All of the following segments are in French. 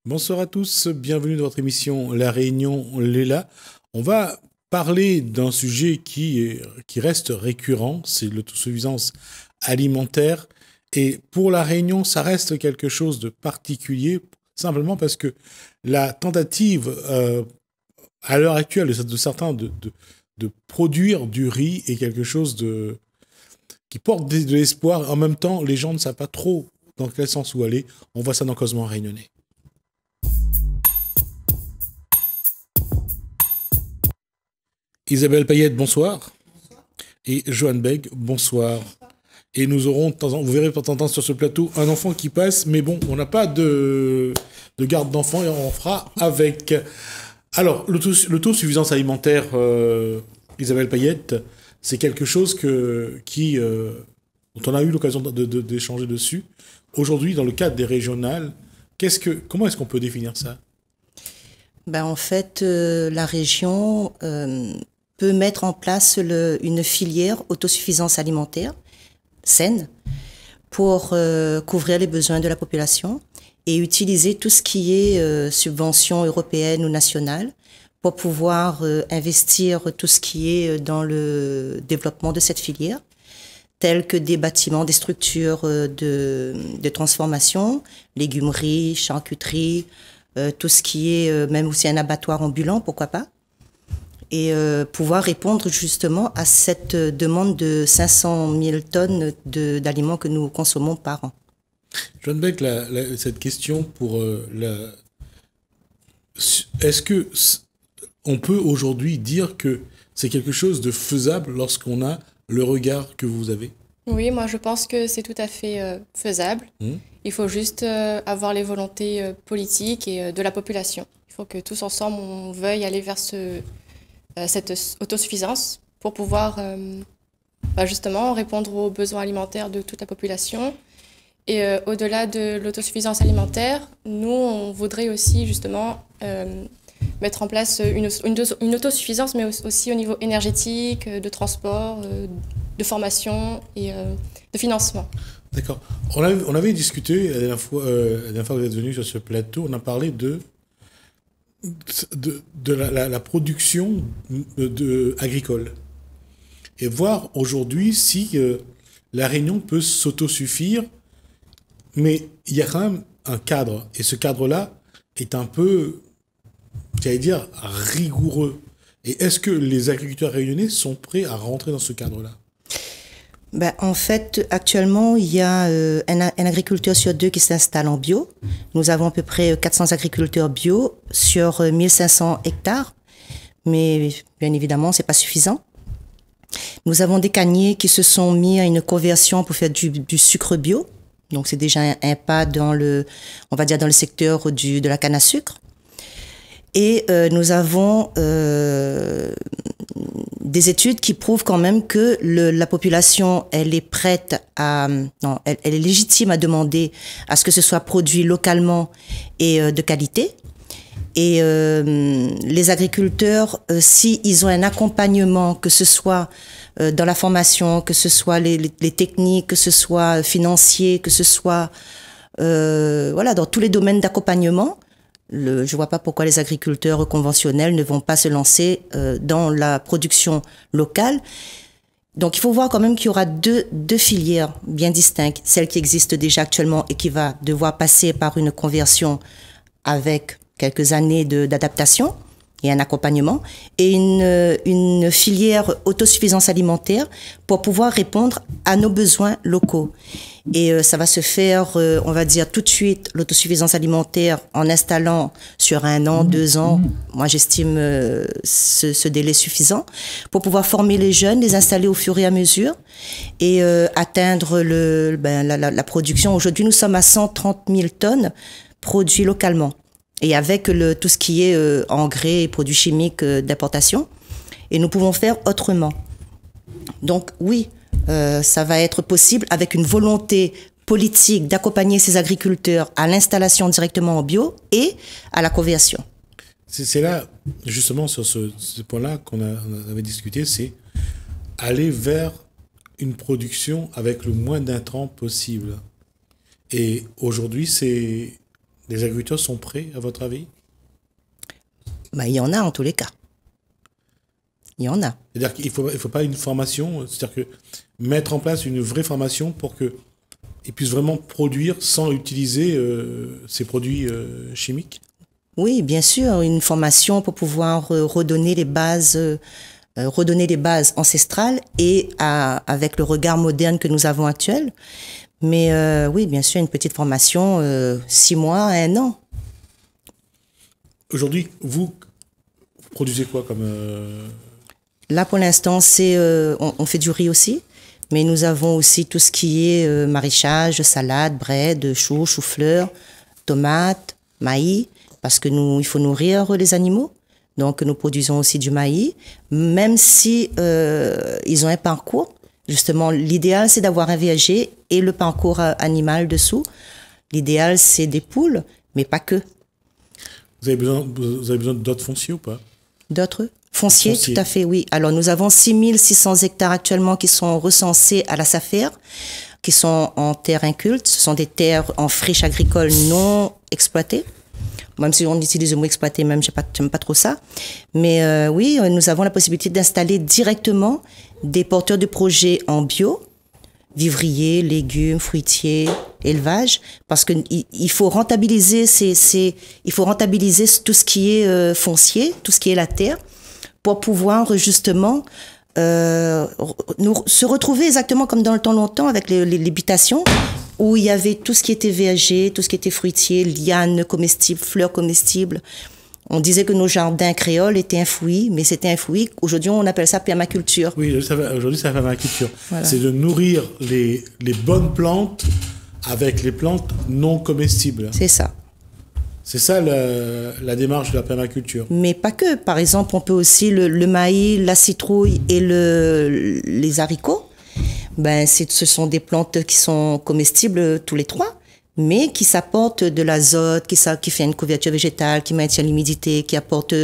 Bonsoir à tous, bienvenue dans votre émission La Réunion Léla. On va parler d'un sujet qui reste récurrent, c'est l'autosuffisance alimentaire. Et pour La Réunion, ça reste quelque chose de particulier, simplement parce que la tentative à l'heure actuelle de certains de produire du riz est quelque chose qui porte de l'espoir. En même temps, les gens ne savent pas trop dans quel sens où aller. On voit ça dans Causement Réunionnais. Isabelle Payette, bonsoir. Et Joanne Beg, bonsoir. Et nous aurons, vous verrez de temps en temps sur ce plateau, un enfant qui passe, mais bon, on n'a pas de garde d'enfants et on fera avec. Alors, l'autosuffisance alimentaire, Isabelle Payette, c'est quelque chose dont on a eu l'occasion d'échanger dessus. Aujourd'hui, dans le cadre des régionales, comment est-ce qu'on peut définir ça? En fait, la région peut mettre en place une filière autosuffisance alimentaire saine pour couvrir les besoins de la population et utiliser tout ce qui est subventions européennes ou nationales pour pouvoir investir tout ce qui est dans le développement de cette filière, tels que des bâtiments, des structures de transformation, légumerie, charcuterie, tout ce qui est même aussi un abattoir ambulant, pourquoi pas, et pouvoir répondre justement à cette demande de 500 000 tonnes d'aliments que nous consommons par an. Joanne Beck, cette question pour est-ce que on peut aujourd'hui dire que c'est quelque chose de faisable lorsqu'on a le regard que vous avez? Oui, moi je pense que c'est tout à fait faisable. Il faut juste avoir les volontés politiques et de la population. Il faut que tous ensemble on veuille aller vers cette autosuffisance pour pouvoir justement répondre aux besoins alimentaires de toute la population. Et au-delà de l'autosuffisance alimentaire, nous on voudrait aussi justement mettre en place une autosuffisance, mais aussi au niveau énergétique, de transport, de formation et de financement. D'accord. On avait discuté la dernière fois que vous êtes venu sur ce plateau, on a parlé de la production agricole. Et voir aujourd'hui si la Réunion peut s'autosuffire, mais il y a quand même un cadre. Et ce cadre-là est un peu, j'allais dire, rigoureux. Et est-ce que les agriculteurs réunionnais sont prêts à rentrer dans ce cadre-là? En fait, actuellement, il y a un agriculteur sur deux qui s'installe en bio. Nous avons à peu près 400 agriculteurs bio sur 1500 hectares. Mais bien évidemment, c'est pas suffisant. Nous avons des canniers qui se sont mis à une conversion pour faire du sucre bio. Donc, c'est déjà un pas dans on va dire dans le secteur de la canne à sucre. Et nous avons des études qui prouvent quand même que la population, elle est prête elle est légitime à demander à ce que ce soit produit localement et de qualité. Et les agriculteurs, s'ils ont un accompagnement, que ce soit dans la formation, que ce soit les techniques, que ce soit financier, que ce soit dans tous les domaines d'accompagnement, je vois pas pourquoi les agriculteurs conventionnels ne vont pas se lancer dans la production locale. Donc, il faut voir quand même qu'il y aura deux filières bien distinctes. Celle qui existe déjà actuellement et qui va devoir passer par une conversion avec quelques années d'adaptation et un accompagnement, et une filière autosuffisance alimentaire pour pouvoir répondre à nos besoins locaux. Et ça va se faire, on va dire tout de suite, l'autosuffisance alimentaire en installant sur 1 an, 2 ans. Moi, j'estime ce délai suffisant pour pouvoir former les jeunes, les installer au fur et à mesure et atteindre la production. Aujourd'hui, nous sommes à 130 000 tonnes produits localement et avec tout ce qui est engrais et produits chimiques d'importation. Et nous pouvons faire autrement. Donc oui, ça va être possible avec une volonté politique d'accompagner ces agriculteurs à l'installation directement en bio et à la conversion. C'est là, justement, sur ce point-là qu'on avait discuté, c'est aller vers une production avec le moins d'intrants possible. Et aujourd'hui, Les agriculteurs sont prêts, à votre avis? Il y en a en tous les cas. Il y en a. C'est-à-dire qu'il faut pas une formation, c'est-à-dire que mettre en place une vraie formation pour qu'ils puissent vraiment produire sans utiliser ces produits chimiques? Oui, bien sûr, une formation pour pouvoir redonner les bases ancestrales et avec le regard moderne que nous avons actuel. Mais oui, bien sûr, une petite formation, 6 mois, 1 an. Aujourd'hui, vous produisez quoi comme... Là, pour l'instant, on fait du riz aussi, mais nous avons aussi tout ce qui est maraîchage, salade, bread, choux, chou-fleur, tomates, maïs, parce que il faut nourrir les animaux. Donc, nous produisons aussi du maïs, même si ils ont un parcours. Justement, l'idéal, c'est d'avoir un verger et le parcours animal dessous. L'idéal, c'est des poules, mais pas que. Vous avez besoin d'autres fonciers ou pas? D'autres fonciers, tout à fait, oui. Alors, nous avons 6600 hectares actuellement qui sont recensés à la SAFER, qui sont en terre inculte. Ce sont des terres en friche agricole non exploitées. Même si on utilise le mot exploité, même, j'aime pas trop ça. Mais oui, nous avons la possibilité d'installer directement des porteurs de projets en bio, vivriers, légumes, fruitiers, élevage, parce que il faut rentabiliser il faut rentabiliser tout ce qui est foncier, tout ce qui est la terre, pour pouvoir justement se retrouver exactement comme dans le temps longtemps avec les butations, où il y avait tout ce qui était verger, tout ce qui était fruitier, lianes comestibles, fleurs comestibles. On disait que nos jardins créoles étaient infouis, mais c'était infoui. Aujourd'hui, on appelle ça permaculture. Oui, aujourd'hui, c'est la permaculture. Voilà. C'est de nourrir les bonnes plantes avec les plantes non comestibles. C'est ça. C'est ça la démarche de la permaculture. Mais pas que. Par exemple, on peut aussi le maïs, la citrouille et les haricots. Ce sont des plantes qui sont comestibles tous les 3, mais qui s'apportent de l'azote, qui fait une couverture végétale, qui maintient l'humidité, qui apporte...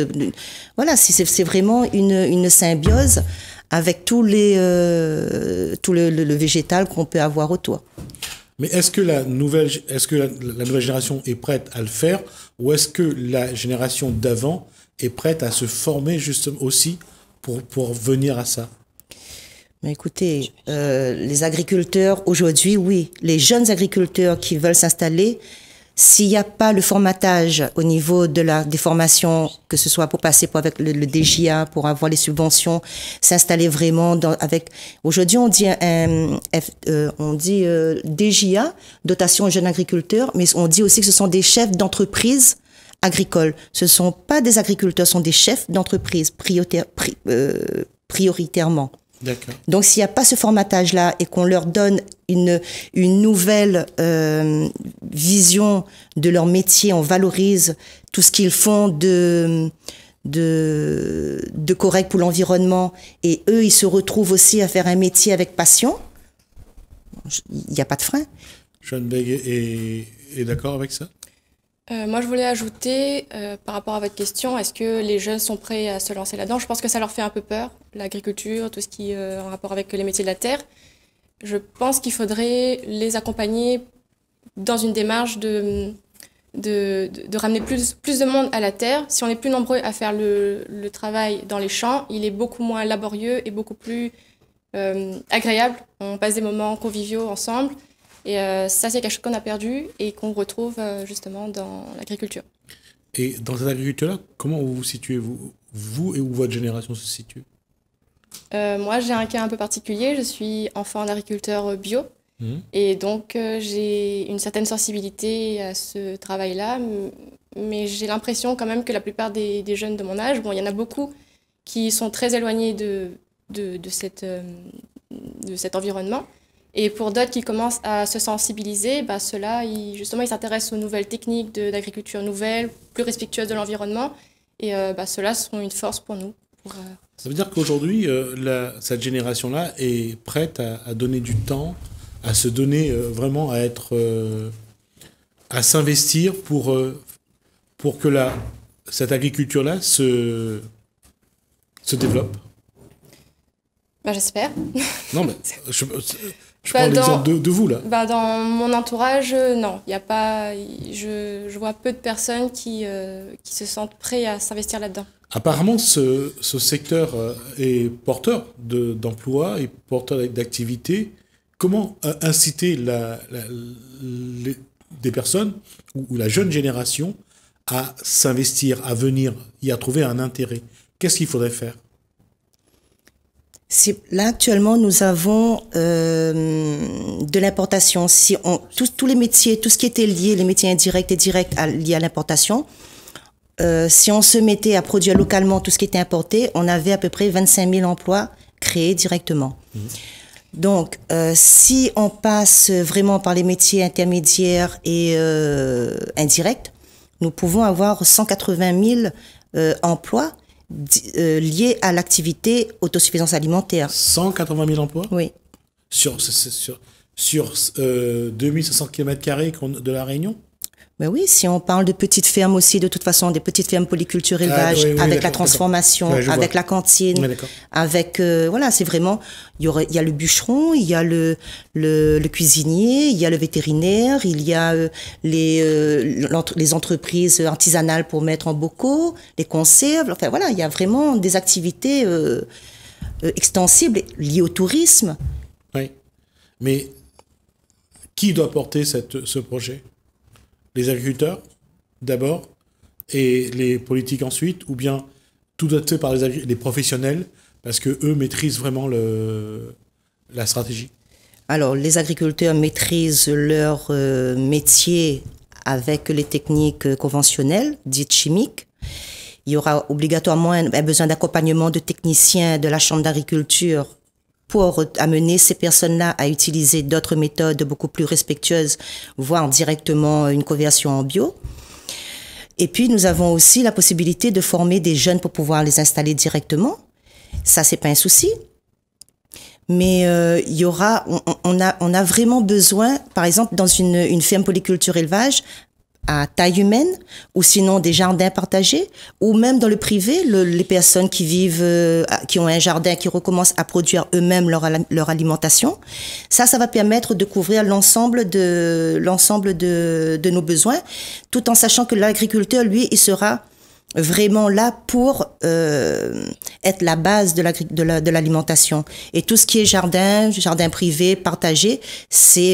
Voilà, c'est vraiment une symbiose avec tout le végétal qu'on peut avoir autour. Mais est-ce que la nouvelle génération est prête à le faire, ou est-ce que la génération d'avant est prête à se former justement aussi pour venir à ça? Mais écoutez, les agriculteurs aujourd'hui, oui, les jeunes agriculteurs qui veulent s'installer, s'il n'y a pas le formatage au niveau des formations, que ce soit pour passer avec le DJA, pour avoir les subventions, s'installer vraiment aujourd'hui on dit DJA, dotation aux jeunes agriculteurs, mais on dit aussi que ce sont des chefs d'entreprise agricoles. Ce ne sont pas des agriculteurs, ce sont des chefs d'entreprise prioritairement. D'accord. Donc, s'il n'y a pas ce formatage-là et qu'on leur donne une nouvelle vision de leur métier, on valorise tout ce qu'ils font de correct pour l'environnement, et eux, ils se retrouvent aussi à faire un métier avec passion, il n'y a pas de frein. Joanne Beg est d'accord avec ça? Moi, je voulais ajouter, par rapport à votre question, est-ce que les jeunes sont prêts à se lancer là-dedans? Je pense que ça leur fait un peu peur, l'agriculture, tout ce qui est en rapport avec les métiers de la terre. Je pense qu'il faudrait les accompagner dans une démarche de ramener plus de monde à la terre. Si on est plus nombreux à faire le travail dans les champs, il est beaucoup moins laborieux et beaucoup plus agréable. On passe des moments conviviaux ensemble. Et ça, c'est quelque chose qu'on a perdu et qu'on retrouve justement dans l'agriculture. Et dans cette agriculture-là, comment vous vous situez, vous et où votre génération se situe? Moi, j'ai un cas un peu particulier. Je suis enfant d'agriculteur bio. Et donc, j'ai une certaine sensibilité à ce travail-là. Mais j'ai l'impression quand même que la plupart des jeunes de mon âge, il y en a beaucoup qui sont très éloignés de cet environnement. Et pour d'autres qui commencent à se sensibiliser, ceux-là, ils s'intéressent aux nouvelles techniques d'agriculture nouvelles, plus respectueuses de l'environnement. Et ceux-là seront une force pour nous. Ça veut dire qu'aujourd'hui, cette génération-là est prête à donner du temps, à se donner vraiment, à s'investir pour que cette agriculture-là se développe. J'espère. Non, mais je prends l'exemple de vous, là. Dans mon entourage, non. Il y a pas, je vois peu de personnes qui se sentent prêts à s'investir là-dedans. Apparemment, ce secteur est porteur d'emplois et porteur d'activités. Comment inciter des personnes ou la jeune génération à s'investir, à venir y à trouver un intérêt? Qu'est-ce qu'il faudrait faire? Là, actuellement, nous avons de l'importation. Tous les métiers, tout ce qui était lié, les métiers indirects et directs liés à l'importation, si on se mettait à produire localement tout ce qui était importé, on avait à peu près 25 000 emplois créés directement. Donc, si on passe vraiment par les métiers intermédiaires et indirects, nous pouvons avoir 180 000 emplois liés à l'activité autosuffisance alimentaire. 180 000 emplois? Oui. Sur 2500 km² de la Réunion? Mais oui, si on parle de petites fermes aussi, de toute façon, des petites fermes polyculture élevage, avec la transformation, avec la cantine, avec, voilà, c'est vraiment, il y a le bûcheron, il y a le cuisinier, il y a le vétérinaire, il y a les entreprises artisanales pour mettre en bocaux, les conserves, enfin voilà, il y a vraiment des activités extensibles liées au tourisme. Oui, mais qui doit porter ce projet? Les agriculteurs, d'abord, et les politiques ensuite, ou bien tout doit être fait par les professionnels, parce qu'eux maîtrisent vraiment la stratégie? Alors, les agriculteurs maîtrisent leur métier avec les techniques conventionnelles, dites chimiques. Il y aura obligatoirement un besoin d'accompagnement de techniciens de la Chambre d'agriculture pour amener ces personnes-là à utiliser d'autres méthodes beaucoup plus respectueuses, voire directement une conversion en bio. Et puis, nous avons aussi la possibilité de former des jeunes pour pouvoir les installer directement. Ça, c'est pas un souci. Mais il y aura, on a vraiment besoin, par exemple, dans une ferme polyculture élevage, à taille humaine, ou sinon des jardins partagés, ou même dans le privé, les personnes qui vivent, qui ont un jardin, qui recommencent à produire eux-mêmes leur alimentation. Ça va permettre de couvrir l'ensemble de nos besoins, tout en sachant que l'agriculteur, lui, il sera vraiment là pour être la base de l'alimentation. Et tout ce qui est jardin privé, partagé,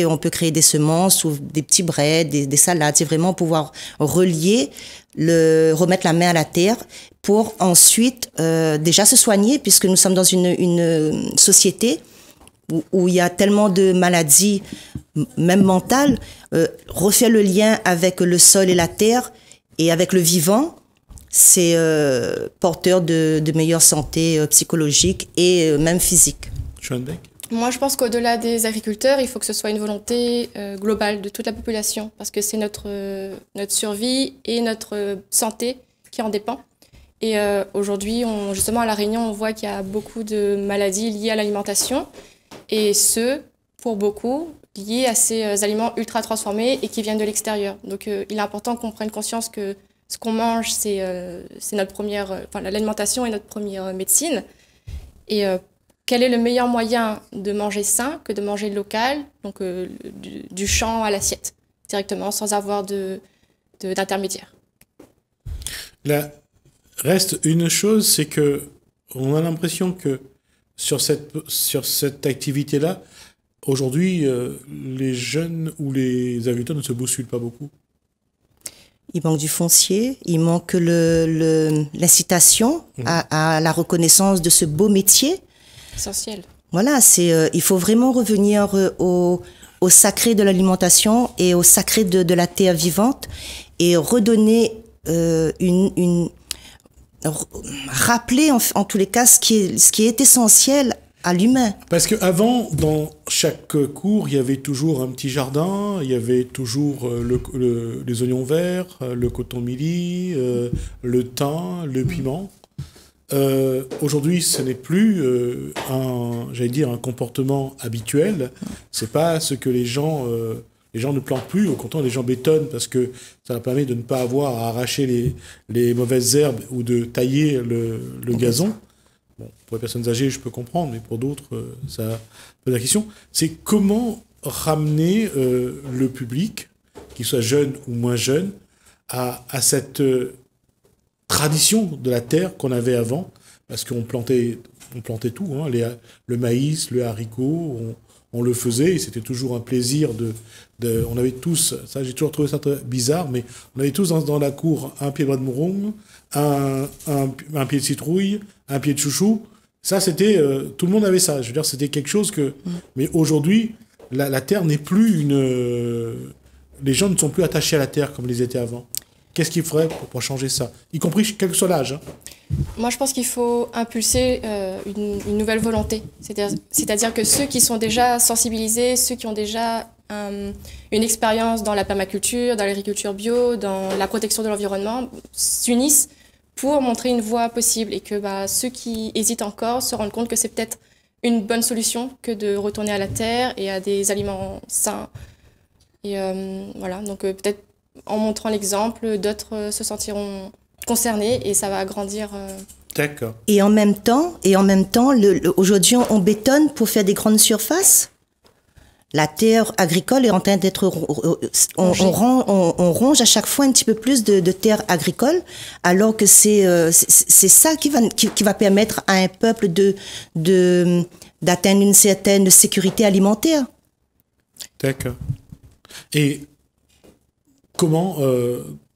on peut créer des semences ou des petits braies, des salades. C'est vraiment pouvoir remettre la main à la terre pour ensuite déjà se soigner, puisque nous sommes dans une société où il y a tellement de maladies, même mentales. Refaire le lien avec le sol et la terre et avec le vivant, c'est porteur de meilleure santé psychologique et même physique. Schoenbeck? Moi, je pense qu'au-delà des agriculteurs, il faut que ce soit une volonté globale de toute la population, parce que c'est notre survie et notre santé qui en dépend. Et aujourd'hui, justement, à La Réunion, on voit qu'il y a beaucoup de maladies liées à l'alimentation, et pour beaucoup, liées à ces aliments ultra transformés et qui viennent de l'extérieur. Donc, il est important qu'on prenne conscience que ce qu'on mange, c'est notre première, l'alimentation est notre première médecine. Et quel est le meilleur moyen de manger sain que de manger local, donc du champ à l'assiette, directement, sans avoir d'intermédiaire. Là, reste une chose, c'est que on a l'impression que sur cette activité-là, aujourd'hui, les jeunes ou les agriculteurs ne se bousculent pas beaucoup. Il manque du foncier, il manque l'incitation à la reconnaissance de ce beau métier. Essentiel. Voilà, il faut vraiment revenir au sacré de l'alimentation et au sacré de la terre vivante et redonner rappeler en tous les cas ce qui est essentiel à l'humain. Parce qu'avant, dans chaque cour, il y avait toujours un petit jardin, il y avait toujours les oignons verts, le coton milli, le thym, le piment. Aujourd'hui, ce n'est plus un comportement habituel. C'est pas ce que les gens ne plantent plus. Au contraire, les gens bétonnent parce que ça leur permet de ne pas avoir à arracher les mauvaises herbes ou de tailler le gazon. bon, pour les personnes âgées, je peux comprendre, mais pour d'autres, ça pose la question, c'est comment ramener le public, qu'il soit jeune ou moins jeune, à cette tradition de la terre qu'on avait avant, parce qu'on plantait tout, hein, le maïs, le haricot, on le faisait, et c'était toujours un plaisir on avait tous, ça j'ai toujours trouvé ça très bizarre, mais on avait tous dans la cour un pied de bras de mouron, un pied de citrouille, un pied de chouchou. Ça c'était, tout le monde avait ça. Je veux dire, c'était quelque chose que, mais aujourd'hui, la terre n'est plus les gens ne sont plus attachés à la terre comme ils étaient avant. Qu'est-ce qu'il faudrait pour changer ça, y compris quel que soit l'âge, hein? Moi, je pense qu'il faut impulser une nouvelle volonté. C'est-à-dire que ceux qui sont déjà sensibilisés, ceux qui ont déjà une expérience dans la permaculture, dans l'agriculture bio, dans la protection de l'environnement, s'unissent pour montrer une voie possible. Et que ceux qui hésitent encore se rendent compte que c'est peut-être une bonne solution que de retourner à la terre et à des aliments sains. Et voilà, donc peut-être en montrant l'exemple, d'autres se sentiront concernés et ça va agrandir. D'accord. Et en même temps, aujourd'hui, on bétonne pour faire des grandes surfaces. La terre agricole est en train d'être... On ronge à chaque fois un petit peu plus de terre agricole, alors que c'est ça qui va permettre à un peuple d'atteindre une certaine sécurité alimentaire. D'accord. Et comment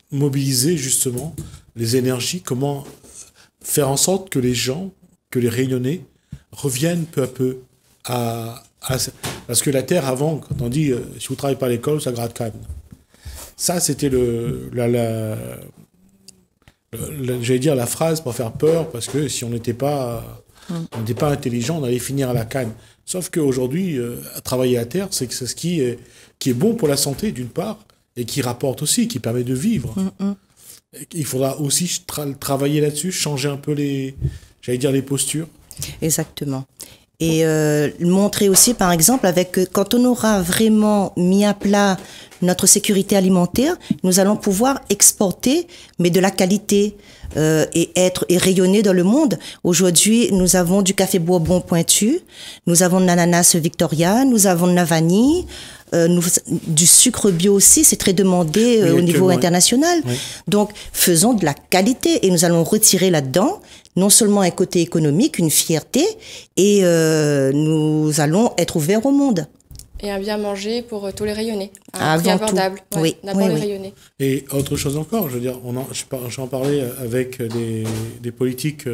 mobiliser justement les énergies, comment faire en sorte que les gens, que les Réunionnais reviennent peu à peu parce que la terre avant, quand on dit si vous travaillez pas à l'école, ça gratte canne. Ça c'était j'allais dire la phrase pour faire peur, parce que si on n'était pas intelligent, on allait finir à la canne. Sauf qu'aujourd'hui, travailler à la terre, c'est ce qui est bon pour la santé d'une part, et qui rapporte aussi, qui permet de vivre. Il faudra aussi travailler là-dessus, changer un peu les postures. Exactement. Et montrer aussi, par exemple, quand on aura vraiment mis à plat notre sécurité alimentaire, nous allons pouvoir exporter, mais de la qualité, et rayonner dans le monde. Aujourd'hui, nous avons du café Bourbon pointu, nous avons de l'ananas Victoria, nous avons de la vanille, du sucre bio aussi, c'est très demandé au niveau international. Oui. Donc, faisons de la qualité et nous allons retirer là-dedans non seulement un côté économique, une fierté, et nous allons être ouverts au monde. Et un bien manger pour tous les Rayonnais. Un prix abordable. Ouais, oui. D'abord les Rayonnais. Et autre chose encore, je veux dire, j'en parlais avec des politiques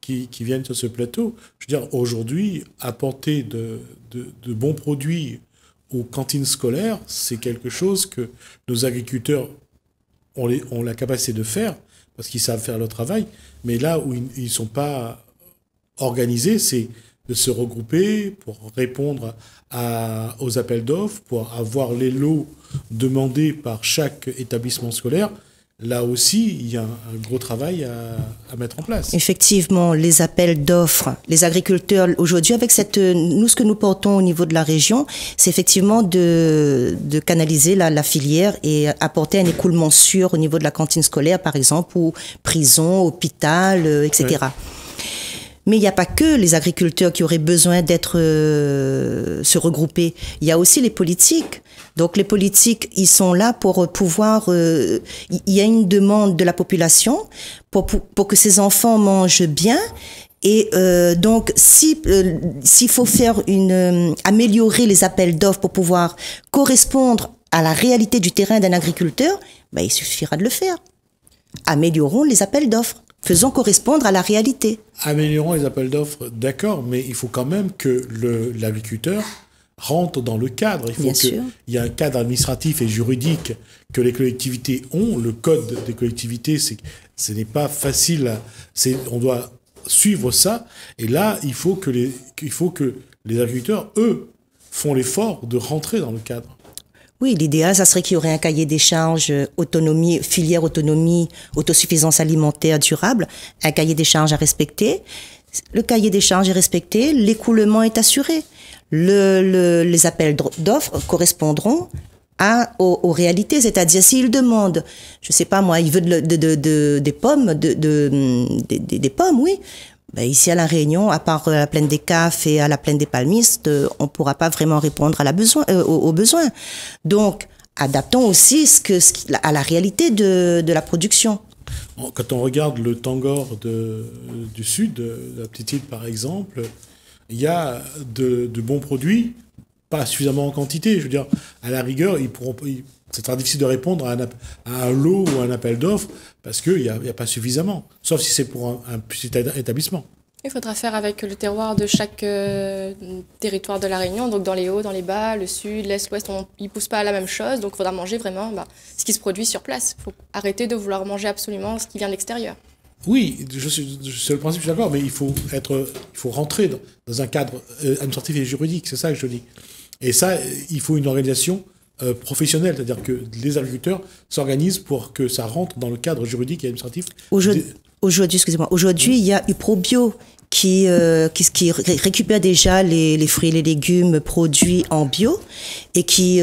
qui viennent sur ce plateau. Je veux dire, aujourd'hui, apporter de bons produits aux cantines scolaires, c'est quelque chose que nos agriculteurs ont la capacité de faire, parce qu'ils savent faire leur travail, mais là où ils ne sont pas organisés, c'est de se regrouper pour répondre aux appels d'offres, pour avoir les lots demandés par chaque établissement scolaire. Là aussi, il y a un gros travail à mettre en place. Effectivement, les appels d'offres, les agriculteurs, aujourd'hui, avec nous, ce que nous portons au niveau de la région, c'est effectivement de canaliser la filière et apporter un écoulement sûr au niveau de la cantine scolaire, par exemple, ou prison, hôpital, etc. Ouais. Mais il n'y a pas que les agriculteurs qui auraient besoin se regrouper. Il y a aussi les politiques. Donc les politiques, ils sont là pour pouvoir... il y a une demande de la population pour que ces enfants mangent bien. Et donc, s'il faut améliorer les appels d'offres pour pouvoir correspondre à la réalité du terrain d'un agriculteur, il suffira de le faire. Améliorons les appels d'offres. Faisons correspondre à la réalité. Améliorons les appels d'offres, d'accord, mais il faut quand même que l'agriculteur rentre dans le cadre. Il faut qu'il y ait un cadre administratif et juridique que les collectivités ont. Le code des collectivités, ce n'est pas facile. On doit suivre ça. Et là, il faut que les agriculteurs, eux, font l'effort de rentrer dans le cadre. Oui, l'idéal, ça serait qu'il y aurait un cahier des charges filière autonomie, autosuffisance alimentaire durable, un cahier des charges à respecter. Le cahier des charges est respecté, l'écoulement est assuré. Les appels d'offres correspondront aux réalités, c'est-à-dire s'il demande, je sais pas moi, il veut des pommes, des pommes, oui. ici à La Réunion, à part la plaine des CAF et à la plaine des Palmistes, on ne pourra pas vraiment répondre aux besoins. Donc, adaptons aussi à la réalité de la production. Quand on regarde le Tangor du sud, de la petite île par exemple, il y a de bons produits, pas suffisamment en quantité. Je veux dire, à la rigueur, c'est très difficile de répondre à un lot ou à un appel d'offres parce qu'il n'y a pas suffisamment, sauf si c'est pour un petit établissement. Il faudra faire avec le terroir de chaque territoire de La Réunion, donc dans les hauts, dans les bas, le sud, l'est, l'ouest, ils ne poussent pas la même chose, donc il faudra manger vraiment ce qui se produit sur place. Il faut arrêter de vouloir manger absolument ce qui vient de l'extérieur. Oui, c'est le principe, je suis d'accord, mais il faut rentrer dans un cadre administratif et juridique, c'est ça que je dis. Et ça, il faut une organisation professionnelle, c'est-à-dire que les agriculteurs s'organisent pour que ça rentre dans le cadre juridique et administratif. Aujourd'hui, il y a UPROBio qui récupère déjà les fruits et les légumes produits en bio et qui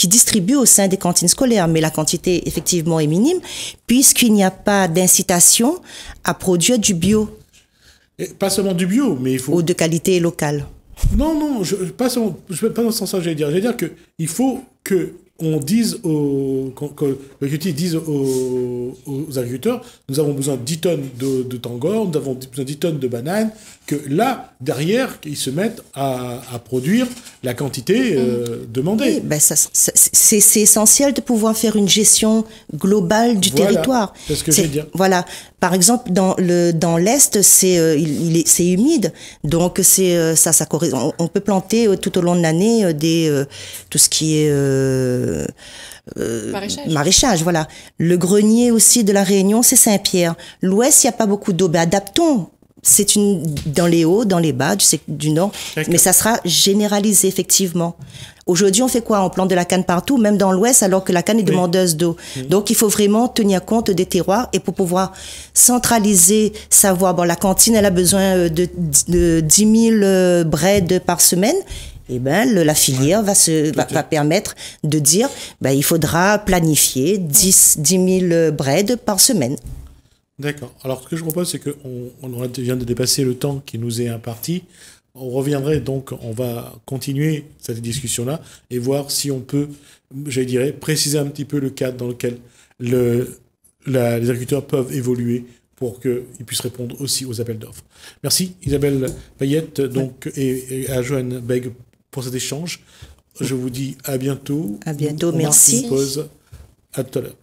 distribue au sein des cantines scolaires. Mais la quantité, effectivement, est minime puisqu'il n'y a pas d'incitation à produire du bio. Et pas seulement du bio, mais il faut... Ou de qualité locale. Non, pas dans ce sens-là, j'allais dire. J'allais dire qu'il faut qu'on dise que le QT dise aux agriculteurs, nous avons besoin de 10 tonnes de Tangor, nous avons besoin de 10 tonnes de bananes, que là, derrière, ils se mettent à produire la quantité demandée. Oui, c'est essentiel de pouvoir faire une gestion globale du territoire. C'est ce que je veux dire. Voilà. Par exemple, dans l'Est, c'est humide, donc ça correspond. On peut planter tout au long de l'année tout ce qui est maraîchage, voilà. Le grenier aussi de La Réunion, c'est Saint-Pierre. L'Ouest, il n'y a pas beaucoup d'eau. Adaptons. C'est dans les hauts, dans les bas, du nord, mais ça sera généralisé, effectivement. Aujourd'hui, on fait quoi? On plante de la canne partout, même dans l'Ouest, alors que la canne est demandeuse d'eau. Donc, il faut vraiment tenir compte des terroirs et pour pouvoir centraliser, savoir, la cantine, elle a besoin de 10 000 breads par semaine. Eh ben, la filière va permettre de dire, il faudra planifier 10 000 breads par semaine. D'accord. Alors, ce que je propose, c'est qu'on vient de dépasser le temps qui nous est imparti. On reviendrait donc, on va continuer cette discussion-là et voir si on peut, préciser un petit peu le cadre dans lequel les agriculteurs peuvent évoluer pour qu'ils puissent répondre aussi aux appels d'offres. Merci Isabelle Payette et à Joanne Beg pour cet échange. Je vous dis à bientôt. À bientôt, merci. On pause. À tout à l'heure.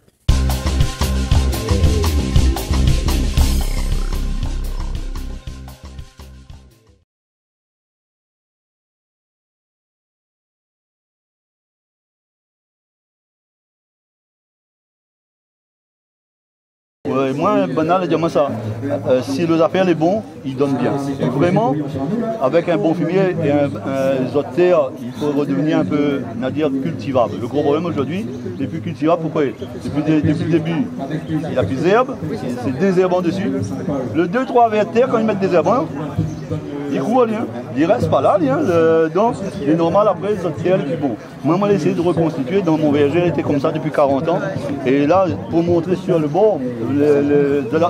Moi, banal, dis-moi ça. Si les affaires les bons, ils donnent bien. Et vraiment, avec un bon fumier et un autres terres, il faut redevenir un peu, cultivable. Le gros problème aujourd'hui, c'est plus cultivable. Pourquoi? Depuis le début, il a plus d'herbe, c'est désherbant dessus. Le 2-3 vers terre, quand ils mettent des herbants, ils courent rien. Ils restent pas là, donc il est normal après, les autres terres, les plus bons. Moi, j'ai essayé de reconstituer dans mon verger, elle était comme ça depuis 40 ans. Et là, pour montrer sur le bord,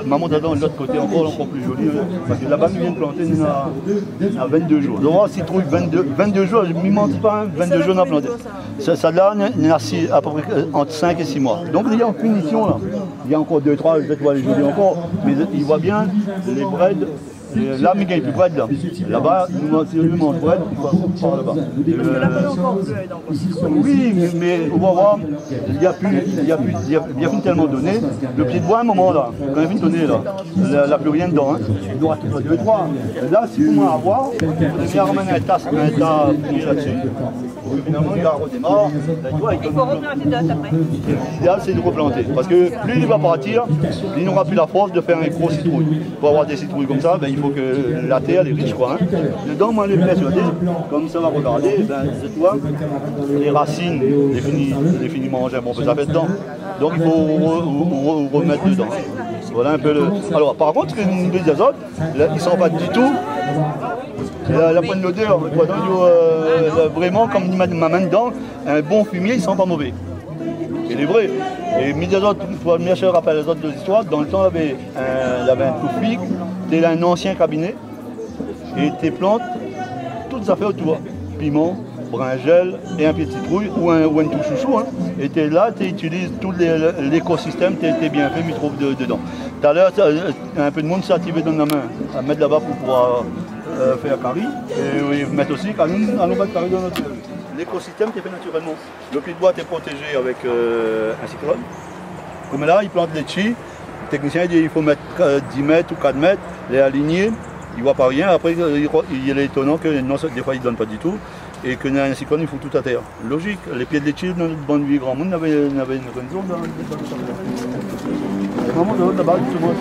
maman d'Adam de l'autre côté encore plus joli, parce que là-bas, nous vient de planter à 22 jours. Donc, voir s'il trouve 22 jours, je ne m'y mentis pas, 22 jours on a planté. Ça là, il y en a à peu près entre 5 et 6 mois. Donc, il y a en punition là. Il y a encore 2-3, je vois les jolis encore, mais il voit bien les breads. Là, mais il n'y a plus de bread là. Là-bas, si on lui mange bread, il faut là-bas. Oui, mais on va voir, il n'y a plus tellement donné. Le pied de bois à un moment là, quand il y a plus donné là, il n'y a plus rien dedans. Il doit être 2-3. Là, si vous m'en avoir, il y a ramené un tas là-dessus. Finalement, il va redémarrer. Il faut replanter d'autres après. L'idéal, c'est de replanter. Parce que plus il va partir, il n'aura plus la force de faire un gros citrouille. Pour avoir des citrouilles comme ça, il faut que la terre est riche, quoi. Dedans, moi, les persuadé, comme ça va regarder, c'est toi, les racines, les finis manger, on peut ça faire dedans. Donc, il faut remettre dedans. Voilà un peu le... Alors, par contre, les azotes, ils ne sont pas du tout... La pointe d'odeur, vraiment, comme il m'a ma main dedans, un bon fumier, il ne sent pas mauvais. Et les vrais. Et mis des autres, pour bien se rappeler les autres de l'histoire, dans le temps, il y avait un toufik, c'était un ancien cabinet, et tes plantes, toutes ça fait autour. Piment, brinjel et un pied de citrouille ou un tout chouchou. Hein. Et tu es là, tu utilises tout l'écosystème, tu es bien fait, tu trouves dedans. Tout à l'heure, un peu de monde s'est activé dans la main à mettre là-bas pour pouvoir faire carré. Et mettre aussi à nous mettre carré dans notre. L'écosystème est fait naturellement. Le pied de bois est protégé avec un cyclone. Comme là, il plante les chi. Le technicien dit qu'il faut mettre 10 mètres ou 4 mètres, les aligner. Il ne voit pas rien. Après, il est étonnant que non, des fois, il ne donne pas du tout. Et qu'il y a un cyclone, il faut tout à terre. Logique. Les pieds de chi, dans notre bonne vie, grand monde, n'avaient une raison dans le C'est vraiment de l'autre là-bas, justement.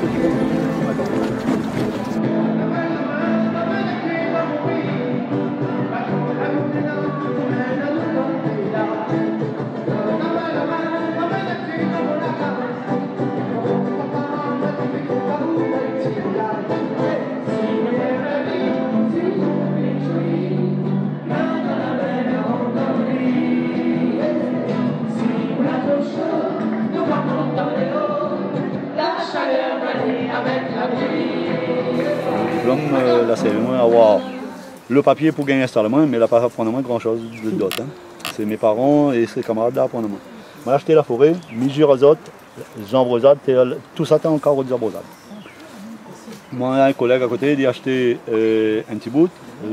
Là, c'est vraiment avoir le papier pour gagner un installation, mais là, pas apprendre grand chose d'autre. Hein. C'est mes parents et ses camarades là apprendre. Moi, j'ai acheté la forêt, mesure azote, jambrosade, tout ça, t'es encore des arbrosades. Moi, un collègue à côté, il a acheté un petit bout,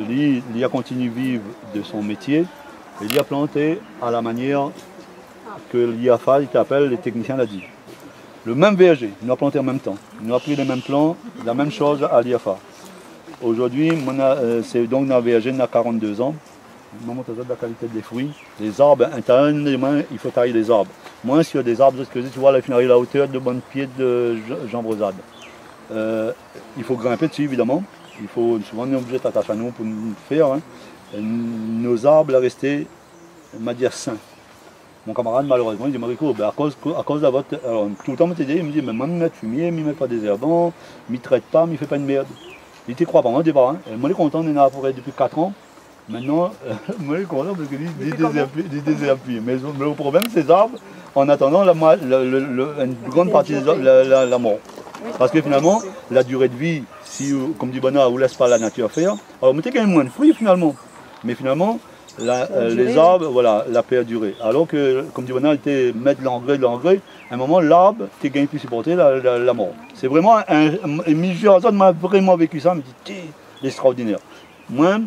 il a continué à vivre de son métier, et il a planté à la manière que l'IAFA, il t'appelle, les techniciens l'ont dit. Le même VG, il a planté en même temps. Il a pris les mêmes plans, la même chose à l'IAFA. Aujourd'hui, c'est donc dans le VG, on a 42 ans. Maman, tu as la qualité des fruits. Les arbres, intérieurement, il faut tailler les arbres. Moi, s'il y a des arbres, tu vois, la finale, la hauteur de bonne pied de jambrosade. Il faut grimper dessus, évidemment. Il faut souvent un objet t'attacher à nous pour nous faire. Hein. Nos arbres restent, on va dire, sains. Mon camarade, malheureusement, il dit Marico, à cause de la vote, alors, tout le temps, il me dit, mais moi, je mets fumier, je ne mets pas des herbants, je ne traite pas, je ne fais pas une merde. Il ne croit pas, moi, au départ. Hein. Moi, je suis content, on est à peu près depuis 4 ans. Maintenant, moi, je suis content parce qu'il désherbe. Mais le problème, ces arbres, en attendant une grande partie des arbres, la mort. Parce que finalement, la durée de vie, si, comme dit Bonnard, on ne laisse pas la nature faire, alors, mettez quand même moins de fruits, finalement. Mais finalement, les arbres, voilà, la perdurée. Alors que, comme dit Bonnard, il mettre l'engrais, à un moment, l'arbre, tu gagnes plus supporter la mort. C'est vraiment un m'a vraiment vécu ça, me dit, l'extraordinaire. Moi,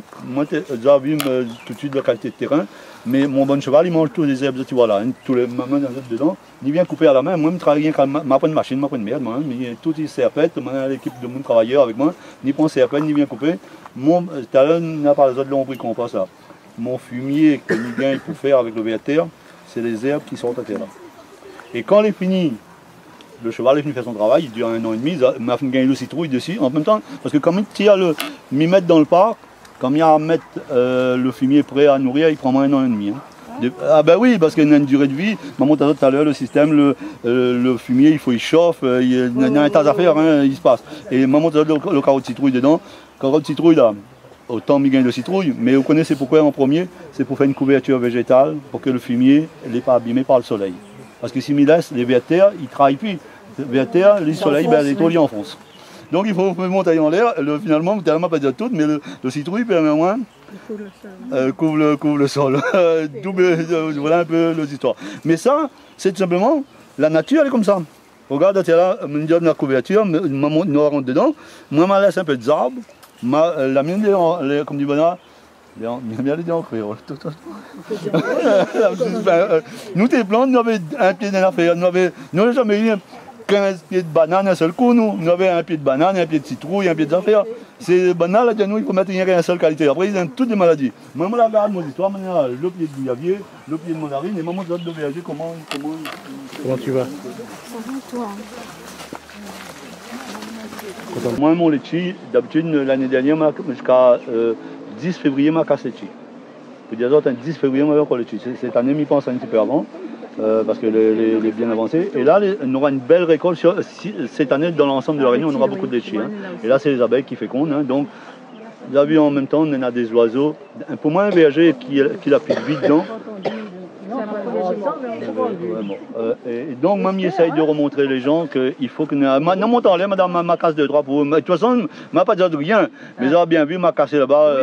j'ai déjà vu tout de suite la qualité de terrain, mais mon bon cheval, il mange tous les herbes, tu vois là, tous les mamans dedans, il vient couper à la main. Moi, je travaille rien quand m'a pas une machine, m'a pas une merde, mais tout est serpette, l'équipe de mon travailleur avec moi, ni prend serpette, ni vient couper. Tout à l'heure, on n'a pas les autres l'ont pris qu'on passe là. Mon fumier que nous gagne pour faire avec le VATR, c'est les herbes qui sont à terre là. Et quand il est fini, le cheval est fini faire son travail, il dure 1 an et demi, il m'a fait gagner le citrouille dessus en même temps, parce que quand il tire m'y mettre dans le parc, quand il y a à mettre le fumier prêt à nourrir, il prend moins 1 an et demi. Hein. Ah ben oui, parce qu'il y a une durée de vie, maman t'a dit tout à l'heure, le système, le fumier, il faut il chauffe, il y a un tas d'affaires, hein, il se passe. Et maman t'a dit le carreau de citrouille dedans, carreau de citrouille là. Autant il gagne de citrouille, mais vous connaissez pourquoi en premier? C'est pour faire une couverture végétale, pour que le fumier n'est pas abîmé par le soleil. Parce que s'il me laisse, les VATR, ils ne travaillent plus. Les VATR, le soleil, les tauliers enfoncent. Donc il faut monter en l'air, finalement, je ne vais pas dire tout, mais le citrouille permet au moins couvre le sol. Voilà un peu l'histoire. Mais ça, c'est tout simplement, la nature elle est comme ça. Regarde, là, on me donne la couverture, maman nous rentre dedans, moi je laisse un peu d'arbres. La mienne, comme dit Bonnard, bien les dents en créole. Nous, tes plantes, nous avions un pied dans l'affaire. Nous n'avons jamais eu 15 pieds de banane un seul coup. Nous avions un pied de banane, un pied de citrouille, un pied d'affaires. C'est banal, là, nous, il faut mettre une seule qualité. Après, ils ont toutes les maladies. Moi, je regarde mon histoire, le pied de bouillavier, le pied de mandarine, et maman, je de voyager, comment tu vas? Moi, mon litchi, d'habitude, l'année dernière, jusqu'à 10 février, je casse le litchi. Pour dire autres, 10 février, je vais encore le litchi. Cette année, je pense un petit peu avant, parce que les est bien avancé. Et là, on aura une belle récolte. Cette année, dans l'ensemble de la Réunion, on aura beaucoup de litchi. Hein. Et là, c'est les abeilles qui fécondent. Hein. Donc, vous avez vu en même temps, on a des oiseaux. Pour moi, un berger qui a plus de vie dedans. Et donc, moi, j'essaye de remontrer les gens qu'il faut que... Non, mon temps, madame m'a cassé 2-3 pour... De toute façon, je m'a pas dit rien. Mais vous avez bien vu, m'a cassé là-bas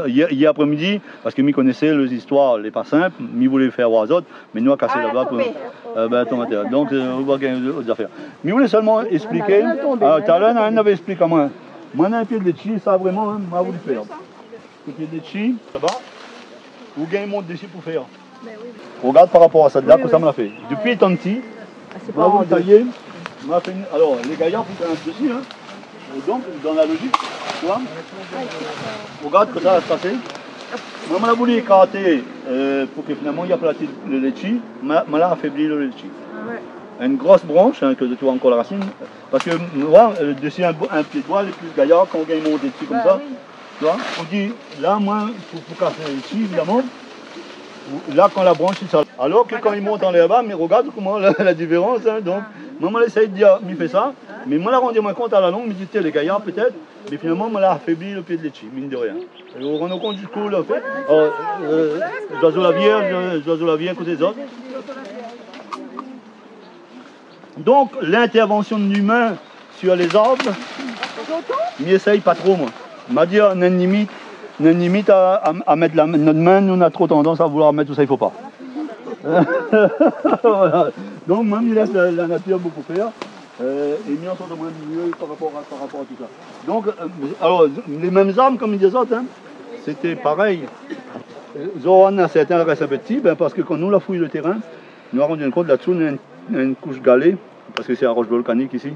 hier après-midi, parce que m'y connaissait les histoires, les pas simples, m'y voulait faire voir les autres, mais nous a cassé là-bas pour... Donc, on va gagner d'autres affaires. Mais je voulais seulement expliquer... Tout à l'heure, on avait expliqué à moi. Moi, on a un pied de chi, ça vraiment, hein, m'a voulu faire. Le pied de chi, là-bas, vous gagnez mon dessus pour faire. Regarde par rapport à ça, là, que ça me l'a fait. Depuis étant petit, on va tailler. Alors, les gaillards font un dessus, hein. Donc, dans la logique, tu vois, regarde que ça va se passer. Moi, on a voulu écarter pour que finalement il y a placé le litchi, mais là, affaibli le litchi. Une grosse branche, hein, que tu vois encore la racine, parce que moi, dessus un pied de bois, les plus gaillards, quand on gagne monter dessus comme ça, tu vois, on dit, là, moi, pour casser le litchi, évidemment, là, quand la branche est ça. Alors que quand il monte en l'air bas, mais regarde comment la différence, hein, donc, moi, on essaye de dire, il fait ça, mais moi, là, on dit moins compte à la longue, me dit, les gaillards, peut-être, mais finalement, on l'a affaibli le pied de litchi, mine de rien. Et on rend compte du coup, là, en fait, l'oiseau la vierge, côté des autres. Donc, l'intervention de l'humain sur les arbres, m'y essaye pas trop, moi. M'a dit, on a une limite à mettre notre main, nous on a trop tendance à vouloir mettre tout ça, il ne faut pas. Voilà. Donc, moi, je laisse la nature beaucoup faire. Et mis en sorte de moins mieux par rapport à tout ça. Donc, alors, les mêmes arbres, comme les autres, hein, c'était pareil. Zoran, certains restent un peu petits, parce que quand nous, la fouille le terrain, nous avons rendu compte là-dessous, il y a une couche galée, parce que c'est la roche volcanique ici.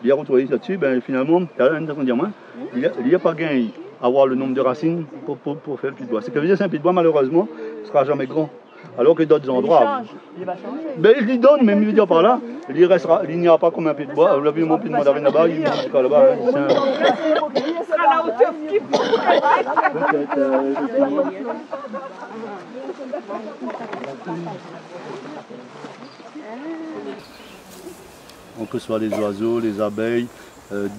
Il y a retrouvé là-dessus, finalement, il n'y a pas gain à avoir le nombre de racines pour faire le pied de bois. Ce qui veut dire c'est un pied de bois, malheureusement, ne sera jamais grand. Alors que d'autres endroits. Il y donne, mais il veut dire par là, il n'y aura pas comme un pied de bois. Vous l'avez vu mon pied de mandarine là-bas, il est jusqu'à là-bas. Que ce soit les oiseaux, les abeilles,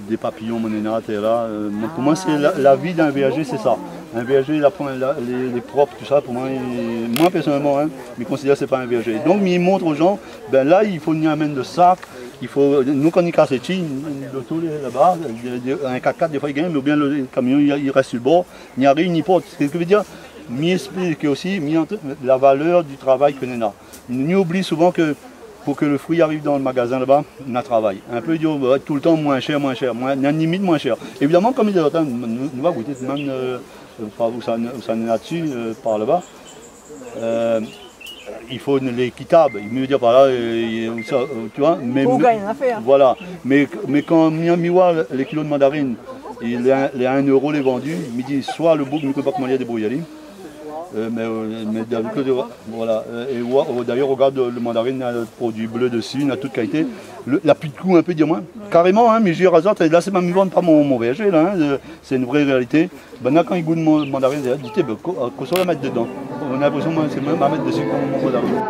des papillons, monénates, et là. Pour moi, c'est la vie d'un verger, c'est ça. Un verger, il apprend les propres, tout ça, pour moi, moi personnellement, hein, je considère que ce n'est pas un verger. Donc, il montre aux gens, là, il faut nous amener de sac, il faut, nous, quand on casse les chis, l'auto là-bas, un 4x4, des fois, il gagne, mais bien le camion, il reste sur le bord, il n'y a rien, il porte. Ce que veut dire, m'explique aussi la valeur du travail que nous avons. Nous oublie souvent que pour que le fruit arrive dans le magasin là-bas, on a travail. Un peu tout le temps moins cher, une limite moins cher. Évidemment, comme il dit, nous allons goûter même où ça est là-dessus, par là-bas. Il faut l'équitable, il me dit par là, tu vois. Pour gagner une affaire. Voilà. Mais quand on voit les kilos de mandarine, il est à 1 euro les vendus, il me dit soit le bouc, je ne peux pas comment il y a des brouillades. Mais voilà. Et d'ailleurs, regarde le mandarine, il y a le produit bleu dessus, il a toute qualité. La pluie de cou un peu, dis-moi. Carrément, hein, mais j'ai rasé, là, c'est même vendre pas mon verger, là, hein, c'est une vraie réalité. Là, quand il goûte mon mandarine, il dit, qu'on soit la mettre dedans. On a l'impression que c'est même à mettre dessus comme mon mandarine.